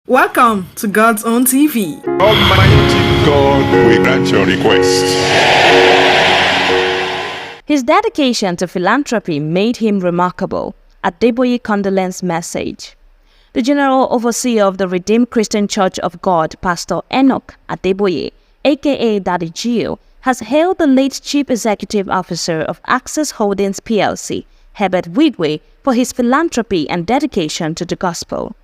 Welcome to God's Own TV. Almighty God will grant your request. His dedication to philanthropy made him remarkable. Adeboye condolence message. The General Overseer of the Redeemed Christian Church of God, Pastor Enoch Adeboye, a.k.a. Daddy G.O, has hailed the late Chief Executive Officer of Access Holdings plc, Herbert Wigwe, for his philanthropy and dedication to the gospel.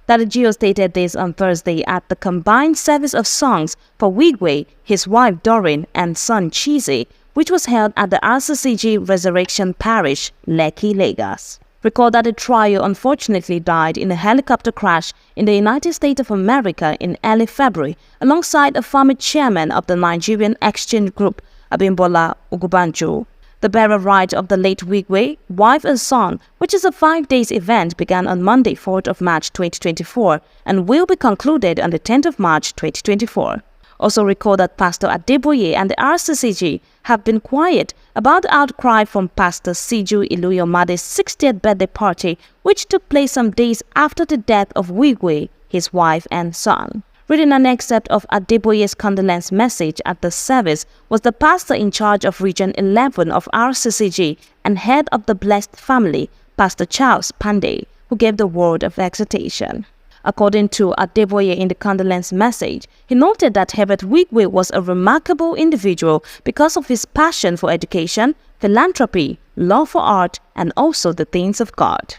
Daddy G.O stated this on Thursday at the combined service of songs for Wigwe, his wife Doreen, and son Chizzy, which was held at the RCCG Resurrection Parish, Lekki, Lagos. Recall that the trio unfortunately died in a helicopter crash in the United States of America in early February, alongside a former chairman of the Nigerian Exchange Group, Abimbola Ogunbanjo. The burial rite of the late Wigwe, wife and son, which is a 5-day event, began on Monday, 4th of March 2024 and will be concluded on the 10th of March 2024. Also recall that Pastor Adeboye and the RCCG have been quiet about the outcry from Pastor Siju Iluyomade's 60th birthday party, which took place some days after the death of Wigwe, his wife and son. Reading an excerpt of Adeboye's condolence message at the service was the pastor in charge of Region 11 of RCCG and head of the Blessed Family, Pastor Charles Pandey, who gave the word of exhortation. According to Adeboye in the condolence message, he noted that Herbert Wigwe was a remarkable individual because of his passion for education, philanthropy, love for art, and also the things of God.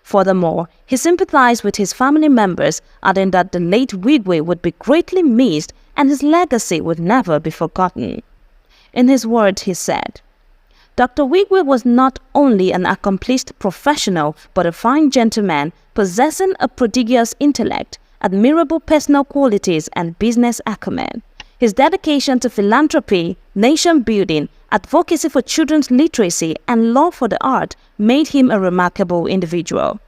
Furthermore, he sympathized with his family members, adding that the late Wigwe would be greatly missed and his legacy would never be forgotten. In his words, he said, Dr. Wigwe was not only an accomplished professional but a fine gentleman possessing a prodigious intellect, admirable personal qualities, and business acumen. His dedication to philanthropy, nation building, advocacy for children's literacy, and love for the art made him a remarkable individual.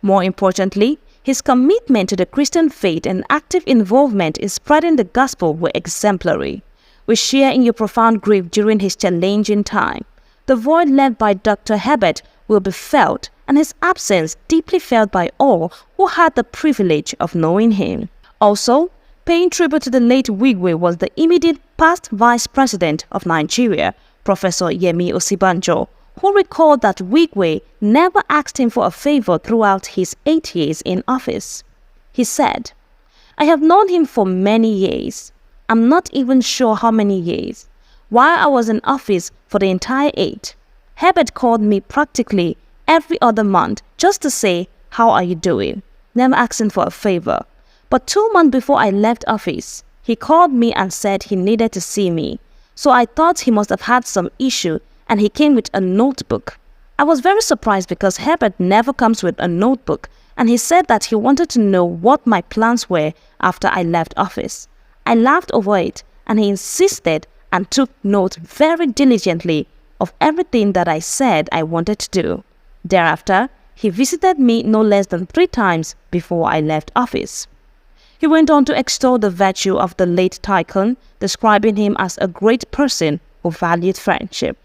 More importantly, his commitment to the Christian faith and active involvement in spreading the gospel were exemplary. We share in your profound grief during his challenging time. The void left by Dr. Herbert will be felt, and his absence deeply felt by all who had the privilege of knowing him. Also, paying tribute to the late Wigwe was the immediate past Vice President of Nigeria, Professor Yemi Osibanjo, who recalled that Wigwe never asked him for a favor throughout his 8 years in office. He said, I have known him for many years. I'm not even sure how many years. While I was in office for the entire 8, Herbert called me practically every other month just to say, how are you doing? Never asking for a favor. But 2 months before I left office, he called me and said he needed to see me. So I thought he must have had some issue and he came with a notebook. I was very surprised because Herbert never comes with a notebook, and he said that he wanted to know what my plans were after I left office. I laughed over it and he insisted and took note very diligently of everything that I said I wanted to do. Thereafter, he visited me no less than 3 times before I left office. He went on to extol the virtue of the late tycoon, describing him as a great person who valued friendship.